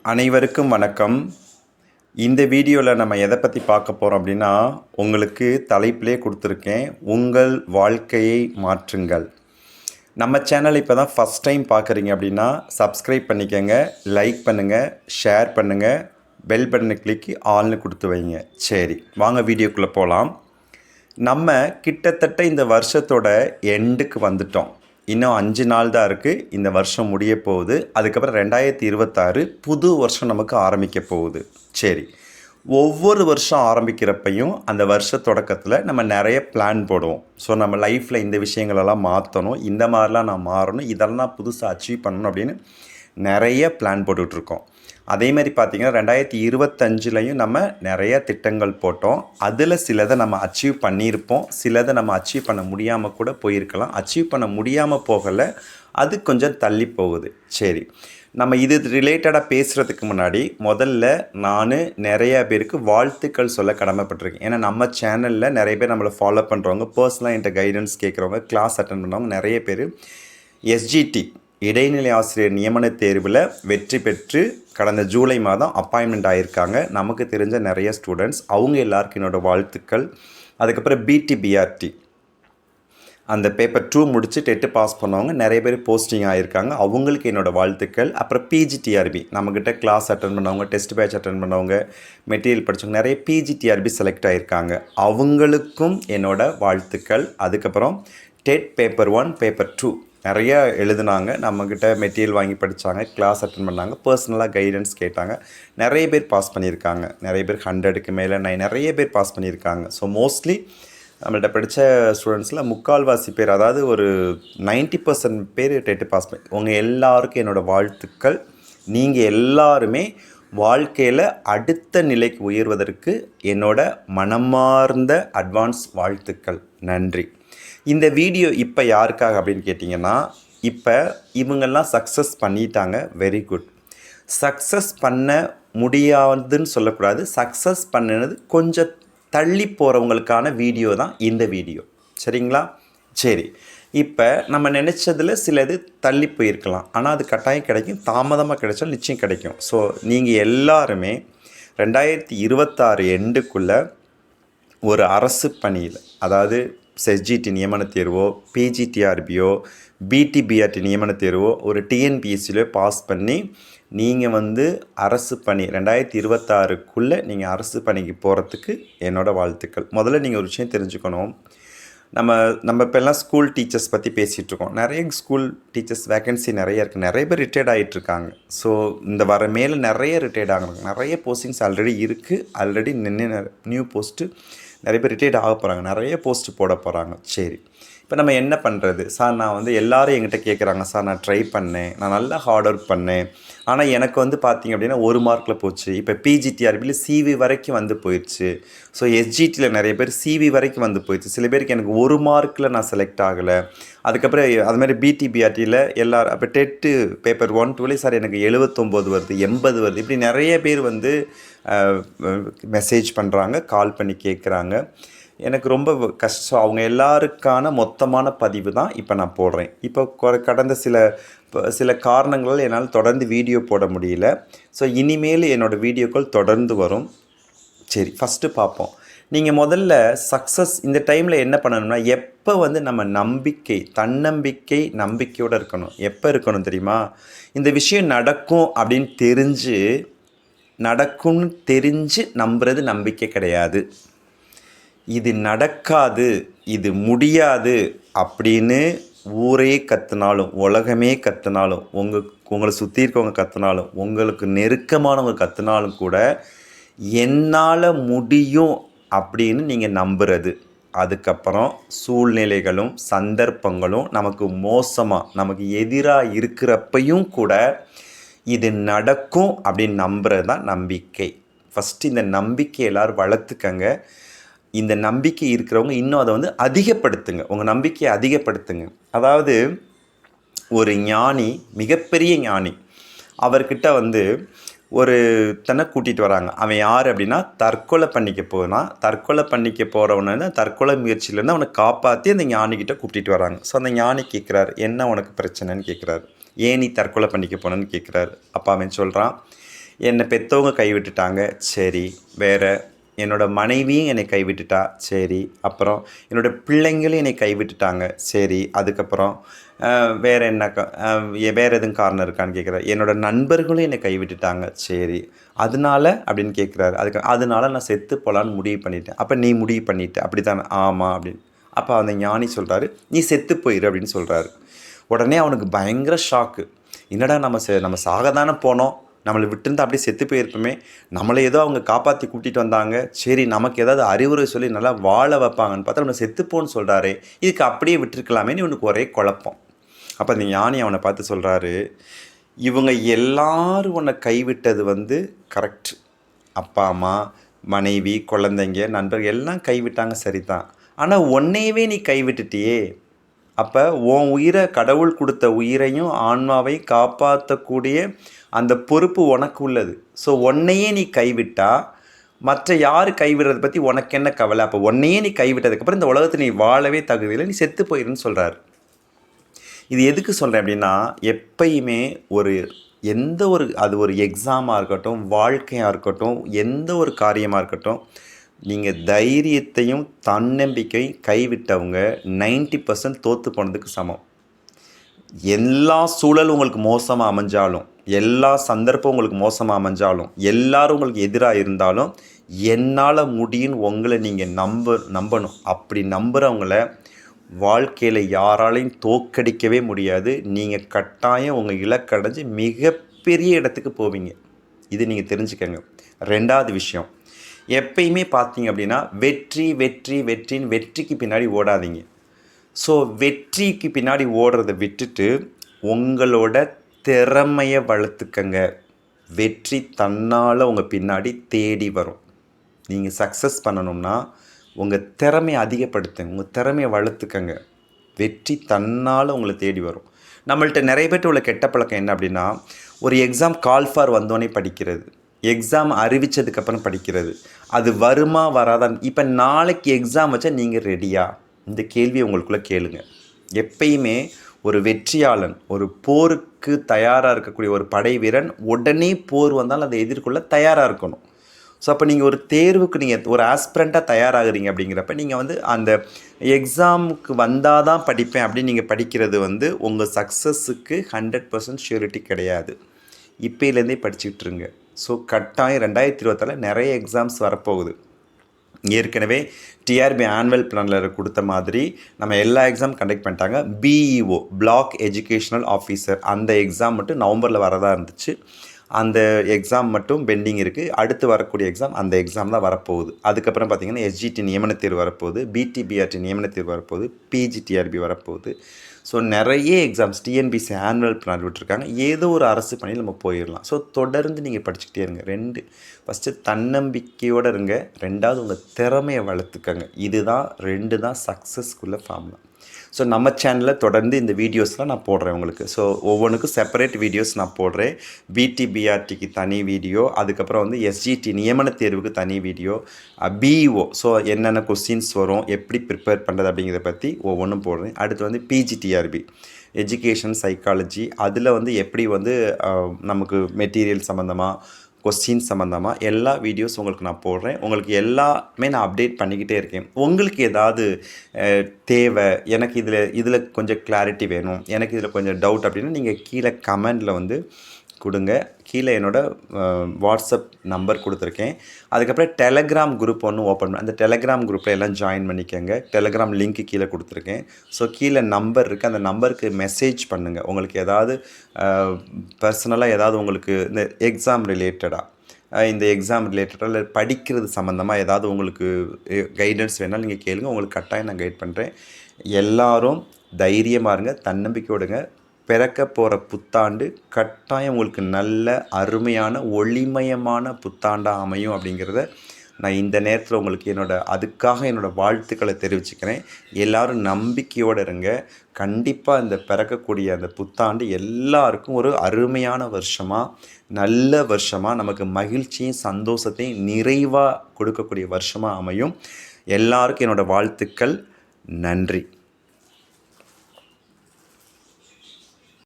அனைவருக்கும் வணக்கம். இந்த வீடியோவில் நம்ம எதை பற்றி பார்க்க போகிறோம் அப்படின்னா, உங்களுக்கு தலைப்பிலே கொடுத்துருக்கேன், உங்கள் வாழ்க்கையை மாற்றுங்கள். நம்ம சேனல் இப்போ தான் ஃபஸ்ட் டைம் பார்க்குறீங்க அப்படின்னா சப்ஸ்கிரைப் பண்ணிக்கோங்க, லைக் பண்ணுங்கள், ஷேர் பண்ணுங்கள், பெல் பட்டனை கிளிக்கி ஆல்னு கொடுத்து வைங்க. சரி, வாங்க வீடியோக்குள்ளே போகலாம். நம்ம கிட்டத்தட்ட இந்த வருஷத்தோட எண்டுக்கு வந்துட்டோம். இன்னும் 5 நாள் தான் இருக்குது. இந்த வருஷம் முடிய போகுது. அதுக்கப்புறம் 2026 புது வருஷம் நமக்கு ஆரம்பிக்க போகுது. சரி, ஒவ்வொரு வருஷம் ஆரம்பிக்கிறப்பையும் அந்த வருஷ தொடக்கத்தில் நம்ம நிறைய பிளான் போடுவோம். ஸோ நம்ம லைஃப்பில் இந்த விஷயங்களெல்லாம் மாற்றணும், இந்த மாதிரிலாம் நான் மாறணும், இதெல்லாம் புதுசாக அச்சீவ் பண்ணணும் அப்படின்னு நிறைய பிளான் போட்டுட்ருக்கோம். அதேமாதிரி பார்த்திங்கன்னா 2025லையும் நம்ம நிறைய திட்டங்கள் போட்டோம். அதில் சிலதை நம்ம அச்சீவ் பண்ணியிருப்போம், சிலதை நம்ம அச்சீவ் பண்ண முடியாமல் கூட போயிருக்கலாம். அச்சீவ் பண்ண முடியாமல் போகலை, அது கொஞ்சம் தள்ளி போகுது. சரி, நம்ம இது ரிலேட்டடாக பேசுகிறதுக்கு முன்னாடி முதல்ல நான் நிறையா பேருக்கு வாழ்த்துக்கள் சொல்ல கடமைப்பட்டிருக்கேன். ஏன்னா நம்ம சேனலில் நிறைய பேர் நம்மளை ஃபாலோ பண்ணுறவங்க, பர்சனலாக என்கிட்ட கைடன்ஸ் கேட்குறவங்க, கிளாஸ் அட்டன் பண்ணுறவங்க நிறைய பேர் எஸ்ஜிடி இடைநிலை ஆசிரியர் நியமன தேர்வில் வெற்றி பெற்று கடந்த ஜூலை மாதம் அப்பாயின்மெண்ட் ஆகியிருக்காங்க. நமக்கு தெரிஞ்ச நிறைய ஸ்டூடெண்ட்ஸ், அவங்க எல்லாருக்கும் என்னோடய வாழ்த்துக்கள். அதுக்கப்புறம் பிடிபிஆர்டி அந்த பேப்பர் 2 முடித்து டெட்டு பாஸ் பண்ணவங்க நிறைய பேர் போஸ்டிங் ஆகியிருக்காங்க, அவங்களுக்கு என்னோடய வாழ்த்துக்கள். அப்புறம் பிஜிடிஆர்பி நம்மக்கிட்ட கிளாஸ் அட்டன் பண்ணவங்க, டெஸ்ட் பேட்ச் அட்டன் பண்ணவங்க, மெட்டீரியல் படித்தவங்க நிறைய பிஜிடிஆர்பி செலக்ட் ஆகியிருக்காங்க, அவங்களுக்கும் என்னோடய வாழ்த்துக்கள். அதுக்கப்புறம் டெட் பேப்பர் 1 பேப்பர் 2 நிறையா எழுதுனாங்க, நம்மக்கிட்ட மெட்டீரியல் வாங்கி படித்தாங்க, கிளாஸ் அட்டன் பண்ணாங்க, பர்சனலாக கைடன்ஸ் கேட்டாங்க, நிறைய பேர் பாஸ் பண்ணியிருக்காங்க. நிறைய பேர் 100க்கு மேலே நிறைய பேர் பாஸ் பண்ணியிருக்காங்க. ஸோ மோஸ்ட்லி நம்மள்கிட்ட படித்த ஸ்டூடெண்ட்ஸில் முக்கால்வாசி பேர், அதாவது ஒரு 90% பேர் டெட்டு பாஸ் பண்ணி. உங்கள் எல்லாருக்கும் என்னோடய வாழ்த்துக்கள். நீங்கள் எல்லாருமே வாழ்க்கையில் அடுத்த நிலைக்கு உயர்வதற்கு என்னோட மனமார்ந்த அட்வான்ஸ் வாழ்த்துக்கள். நன்றி. இந்த வீடியோ இப்போ யாருக்காக அப்படின்னு கேட்டிங்கன்னா, இப்போ இவங்கெல்லாம் சக்ஸஸ் பண்ணிட்டாங்க, வெரி குட். சக்ஸஸ் பண்ண முடியாதுன்னு சொல்லக்கூடாது, சக்ஸஸ் பண்ணினது கொஞ்சம் தள்ளி போகிறவங்களுக்கான வீடியோ தான் இந்த வீடியோ. சரிங்களா? சரி, இப்போ நம்ம நினச்சதில் சிலது தள்ளி போயிருக்கலாம், ஆனால் அது கட்டாயம் கிடைக்கும். தாமதமாக கிடைச்சாலும் நிச்சயம் கிடைக்கும். ஸோ நீங்கள் எல்லாருமே 2026 எண்டுக்குள்ளே ஒரு அரசு பணியில், அதாவது எஸ்ஜிடி நியமன தேர்வோ, பிஜிடிஆர்பியோ, பிடிபிஆர்டி நியமன தேர்வோ, ஒரு டிஎன்பிஎஸ்சியிலோ பாஸ் பண்ணி நீங்கள் அரசு பணி 2026க்குள்ளே நீங்கள் அரசு பணிக்கு போகிறதுக்கு என்னோடய வாழ்த்துக்கள். முதல்ல நீங்கள் ஒரு விஷயம் தெரிஞ்சுக்கணும். நம்ம இப்போல்லாம் ஸ்கூல் டீச்சர்ஸ் பற்றி பேசிகிட்ருக்கோம். நிறைய ஸ்கூல் டீச்சர்ஸ் வேக்கன்சி நிறைய இருக்குது, நிறைய பேர் ரிட்டையர்ட் ஆகிட்டுருக்காங்க. ஸோ இந்த வர மேலே நிறைய ரிட்டையர்ட் ஆகிறாங்க, நிறைய போஸ்டிங்ஸ் ஆல்ரெடி இருக்குது. ஆல்ரெடி நியூ போஸ்ட்டு நிறைய பேர் ரிட்டையர்ட் ஆக போகிறாங்க, நிறைய போஸ்ட்டு போட போகிறாங்க. சரி, இப்போ நம்ம என்ன பண்ணுறது? சார், நான் எல்லோரும் என்கிட்ட கேட்குறாங்க, சார் நான் ட்ரை பண்ணேன், நான் நல்லா ஹார்ட் ஒர்க் பண்ணேன், ஆனால் எனக்கு பார்த்திங்க அப்படின்னா 1 மார்க்கில் போச்சு. இப்போ பிஜிடிஆர்பியில் சிவி வரைக்கும் போயிடுச்சு. ஸோ எஸ்ஜிடியில் நிறைய பேர் சிவி வரைக்கும் போயிடுச்சு. சில பேருக்கு எனக்கு 1 மார்க்கில் நான் செலக்ட் ஆகலை. அதுக்கப்புறம் அதுமாதிரி பிடிபிஆர்டியில் எல்லோரும் அப்போ டெட்டு பேப்பர் 1 2 சார் எனக்கு 79 வருது, 80 வருது, இப்படி நிறைய பேர் மெசேஜ் பண்ணுறாங்க, கால் பண்ணி கேட்குறாங்க. எனக்கு ரொம்ப கஷ்டம். அவங்க எல்லாருக்கான மொத்தமான பதிவு தான் இப்போ நான் போடுறேன். இப்போ கடந்த சில காரணங்களால் என்னால் தொடர்ந்து வீடியோ போட முடியல. ஸோ இனிமேல் என்னோடய வீடியோக்கள் தொடர்ந்து வரும். சரி, ஃபஸ்ட்டு பார்ப்போம். நீங்கள் முதல்ல சக்ஸஸ் இந்த டைமில் என்ன பண்ணணும்னா, எப்போ நம்ம நம்பிக்கை, தன்னம்பிக்கை, நம்பிக்கையோடு இருக்கணும். எப்போ இருக்கணும் தெரியுமா? இந்த விஷயம் நடக்கும் அப்படின்னு நடக்கும்னு தெரிஞ்சு நம்புறது நம்பிக்கை கிடையாது. இது நடக்காது, இது முடியாது அப்படின்னு ஊரே கற்றுனாலும், உலகமே கற்றுனாலும், உங்களை சுற்றி இருக்கவங்க கற்றுனாலும், உங்களுக்கு நெருக்கமானவங்க கற்றுனாலும் கூட என்னால் முடியும் அப்படின்னு நீங்கள் நம்புறது. அதுக்கப்புறம் சூழ்நிலைகளும் சந்தர்ப்பங்களும் நமக்கு மோசமாக, நமக்கு எதிராக இருக்கிறப்பையும் கூட இது நடக்கும் அப்படின்னு நம்புறது தான் நம்பிக்கை. ஃபஸ்ட்டு இந்த நம்பிக்கை எல்லோரும் வளர்த்துக்கங்க. இந்த நம்பிக்கை இருக்கிறவங்க இன்னும் அதை அதிகப்படுத்துங்க, உங்கள் நம்பிக்கையை அதிகப்படுத்துங்க. அதாவது ஒரு ஞானி, மிகப்பெரிய ஞானி, அவர்கிட்ட ஒரு தன்னை கூட்டிகிட்டு வராங்க. அவன் யார் அப்படின்னா, தற்கொலை பண்ணிக்க போனால், தற்கொலை பண்ணிக்க போகிறவன தற்கொலை முயற்சியிலேருந்து அவனை காப்பாற்றி அந்த ஞானிக்கிட்ட கூட்டிகிட்டு வராங்க. ஸோ அந்த ஞானி கேட்குறாரு, என்ன உனக்கு பிரச்சனைன்னு கேட்குறாரு. ஏன் நீ தற்கொலை பண்ணிக்க போனேன்னு கேட்குறாரு. அப்போ அவன் சொல்கிறான், என்னை பெற்றவங்க கைவிட்டுட்டாங்க, சரி. வேறு என்னோடய மனைவியும் என்னை கைவிட்டுட்டா, சரி. அப்புறம் என்னோடய பிள்ளைங்களும் என்னை கைவிட்டுட்டாங்க, சரி. அதுக்கப்புறம் வேறு என்ன வேறு எதுவும் காரணம் இருக்கான்னு கேட்குறாரு. என்னோடய நண்பர்களும் என்னை கைவிட்டுட்டாங்க, சரி. அதனால அப்படின்னு கேட்குறாரு. அதனால நான் செத்து போகலான்னு முடிவு பண்ணிட்டேன். அப்போ நீ முடிவு பண்ணிட்ட அப்படி தானே? ஆமாம் அப்படின்னு. அப்போ அந்த ஞானி சொல்கிறாரு, நீ செத்து போயிரு அப்படின்னு சொல்கிறாரு. உடனே அவனுக்கு பயங்கர ஷாக்கு. என்னடா நம்ம சாக தானே போனோம், நம்மளை விட்டுருந்து அப்படியே செத்து போயிருப்போமே, நம்மளை ஏதோ அவங்க காப்பாற்றி கூட்டிகிட்டு வந்தாங்க, சரி நமக்கு ஏதாவது அறிவுரை சொல்லி நல்லா வாழ வைப்பாங்கன்னு பார்த்தா நம்மளை செத்துப்போன்னு சொல்கிறாரே, இதுக்கு அப்படியே விட்டுருக்கலாமேன்னு இவனுக்கு ஒரே குழப்பம். அப்போ அந்த ஞானி அவனை பார்த்து சொல்கிறாரு, இவங்க எல்லாரும் உன்னை கைவிட்டது கரெக்ட். அப்பா அம்மா, மனைவி, குழந்தைங்க, நண்பர்கள் எல்லாம் கைவிட்டாங்க, சரிதான். ஆனால் உன்னையவே நீ கைவிட்டுட்டியே, அப்போ உன் உயிரை, கடவுள் கொடுத்த உயிரையும் ஆன்மாவை காப்பாற்றக்கூடிய அந்த பொறுப்பு உனக்கு உள்ளது. ஸோ உன்னையே நீ கைவிட்டா மற்ற யார் கைவிடுறதை பற்றி உனக்கு என்ன கவலை? அப்போ உன்னையே நீ கைவிட்டதுக்கப்புறம் இந்த உலகத்தை நீ வாழவே தகுதியில், நீ செத்து போயிருன்னு சொல்கிறார். இது எதுக்கு சொல்கிறேன் அப்படின்னா, எப்பயுமே அது ஒரு எக்ஸாமாக இருக்கட்டும், வாழ்க்கையாக இருக்கட்டும், எந்த ஒரு காரியமாக இருக்கட்டும், நீங்கள் தைரியத்தையும் தன்னம்பிக்கையும் கைவிட்டவங்க 90% தோற்று போனதுக்கு சமம். எல்லா சூழலும் உங்களுக்கு மோசமாக அமைஞ்சாலும், எல்லா சந்தர்ப்பம் உங்களுக்கு மோசமாக அமைஞ்சாலும், எல்லாரும் உங்களுக்கு எதிராக இருந்தாலும், என்னால் முடியும்னு உங்களை நீங்கள் நம்பணும். அப்படி நம்புகிறவங்கள வாழ்க்கையில் யாராலையும் தோற்கடிக்கவே முடியாது. நீங்கள் கட்டாயம் உங்கள் இலக்கடைஞ்சு மிகப்பெரிய இடத்துக்கு போவீங்க. இது நீங்கள் தெரிஞ்சுக்கங்க. 2வது விஷயம், எப்பயுமே பார்த்தீங்க அப்படின்னா வெற்றிக்கு பின்னாடி ஓடாதீங்க. ஸோ வெற்றிக்கு பின்னாடி ஓடுறதை விட்டுட்டு உங்களோட திறமையை வளர்த்துக்கங்க. வெற்றி தன்னால் உங்கள் பின்னாடி தேடி வரும். நீங்கள் சக்ஸஸ் பண்ணணும்னா உங்கள் திறமையை அதிகப்படுத்துங்க, உங்கள் திறமையை வளர்த்துக்கங்க. வெற்றி தன்னால் உங்களை தேடி வரும். நம்மள்ட்ட நிறைய பேர்ட்ட உள்ள கெட்ட பழக்கம் என்ன அப்படின்னா, ஒரு எக்ஸாம் கால் ஃபார் வந்தோடனே படிக்கிறது, எக்ஸாம் அறிவித்ததுக்கப்புறம் படிக்கிறது. அது வருமா வராதான், இப்போ நாளைக்கு எக்ஸாம் வச்சா நீங்கள் ரெடியா? இந்த கேள்வியை உங்களுக்குள்ளே கேளுங்க. எப்பயுமே ஒரு வெற்றியாளன், ஒரு போருக்கு தயாராக இருக்கக்கூடிய ஒரு படை வீரன் உடனே போர் வந்தாலும் அதை எதிர்கொள்ள தயாராக இருக்கணும். ஸோ அப்போ நீங்கள் ஒரு தேர்வுக்கு நீங்கள் ஒரு ஆஸ்பிரண்ட்டாக தயாராகிறீங்க அப்படிங்கிறப்ப நீங்கள் அந்த எக்ஸாமுக்கு வந்தால் தான் படிப்பேன் அப்படின்னு நீங்கள் படிக்கிறது உங்கள் சக்ஸஸுக்கு 100% ஷூரிட்டி கிடையாது. இப்போலேருந்தே படிச்சுக்கிட்டுருங்க. ஸோ கட்டாயம் 2026 நிறைய எக்ஸாம்ஸ் வரப்போகுது. ஏற்கனவே டிஆர்பி ஆனுவல் பிளானில் கொடுத்த மாதிரி நம்ம எல்லா எக்ஸாம் கண்டக்ட் பண்ணிட்டாங்க. பிஇஓ, பிளாக் எஜுகேஷ்னல் ஆஃபீஸர், அந்த எக்ஸாம் மட்டும் நவம்பரில் வரதாக இருந்துச்சு. அந்த எக்ஸாம் மட்டும் பெண்டிங் இருக்குது. அடுத்து வரக்கூடிய எக்ஸாம் அந்த எக்ஸாம் தான் வரப்போகுது. அதுக்கப்புறம் பார்த்திங்கன்னா எஸ்ஜிடி நியமன தேர்வு வரப்போகுது, பிடிபிஆர்டி நியமன தேர்வு வரப்போகுது, பிஜிடிஆர்பி வரப்போகுது. ஸோ நிறைய எக்ஸாம்ஸ் டிஎன்பிசி ஆனுவல் பிளான் விட்டுருக்காங்க. ஏதோ ஒரு அரசு பணியில் நம்ம போயிடலாம். ஸோ தொடர்ந்து நீங்கள் படிச்சுக்கிட்டே இருங்க. ஃபஸ்ட்டு தன்னம்பிக்கையோடு இருங்க. 2வது உங்கள் திறமையை வளர்த்துக்கங்க. ரெண்டு தான் சக்ஸஸ்க்குள்ள ஃபார்முலா. ஸோ நம்ம சேனலில் தொடர்ந்து இந்த வீடியோஸ்லாம் நான் போடுறேன் உங்களுக்கு. ஸோ ஒவ்வொன்றுக்கும் செப்பரேட் வீடியோஸ் நான் போடுறேன். பிடிபிஆர்டிக்கு தனி வீடியோ, அதுக்கப்புறம் எஸ்ஜிடி நியமன தேர்வுக்கு தனி வீடியோ, பிஇஓ ஸோ என்னென்ன கொஸ்டின்ஸ் வரும், எப்படி ப்ரிப்பேர் பண்ணுறது அப்படிங்கிறத பற்றி ஒவ்வொன்றும் போடுறேன். அடுத்து பிஜிடிஆர்பி, எஜுகேஷன் சைக்காலஜி, அதில் எப்படி நமக்கு மெட்டீரியல் சம்மந்தமாக, கொஸ்டின் சம்மந்தமாக எல்லா வீடியோஸ் உங்களுக்கு நான் போடுறேன். உங்களுக்கு எல்லாமே நான் அப்டேட் பண்ணிக்கிட்டே இருக்கேன். உங்களுக்கு ஏதாவது தேவை, எனக்கு இதில் கொஞ்சம் கிளாரிட்டி வேணும், எனக்கு இதில் கொஞ்சம் டவுட் அப்படின்னா நீங்கள் கீழே கமெண்டில் கொடுங்க. கீழே என்னோடய வாட்ஸ்அப் நம்பர் கொடுத்துருக்கேன். அதுக்கப்புறம் டெலகிராம் குரூப் ஒன்று ஓப்பன் பண்ணி அந்த டெலகிராம் குரூப்பில் எல்லாம் ஜாயின் பண்ணிக்கோங்க. டெலகிராம் லிங்க்கு கீழே கொடுத்துருக்கேன். ஸோ கீழே நம்பர் இருக்குது, அந்த நம்பருக்கு மெசேஜ் பண்ணுங்கள். உங்களுக்கு ஏதாவது பர்சனலாக ஏதாவது உங்களுக்கு இந்த எக்ஸாம் ரிலேட்டடாக இல்லை படிக்கிறது சம்மந்தமாக ஏதாவது உங்களுக்கு கைடன்ஸ் வேணாலும் நீங்கள் கேளுங்க. உங்களுக்கு கட்டாயம் நான் கைட் பண்ணுறேன். எல்லோரும் தைரியமாக இருங்க, தன்னம்பிக்கையோடுங்க. பிறக்க போகிற புத்தாண்டு கட்டாயம் உங்களுக்கு நல்ல அருமையான ஒளிமயமான புத்தாண்டாக அமையும் அப்படிங்கிறத நான் இந்த நேரத்தில் உங்களுக்கு அதுக்காக என்னோடய வாழ்த்துக்களை தெரிவிச்சுக்கிறேன். எல்லோரும் நம்பிக்கையோடு இருங்க. கண்டிப்பாக இந்த பிறக்கக்கூடிய அந்த புத்தாண்டு எல்லாருக்கும் ஒரு அருமையான வருஷமாக, நல்ல வருஷமாக, நமக்கு மகிழ்ச்சியும் சந்தோஷத்தையும் நிறைவாக கொடுக்கக்கூடிய வருஷமாக அமையும். எல்லாருக்கும் என்னோடய வாழ்த்துக்கள். நன்றி.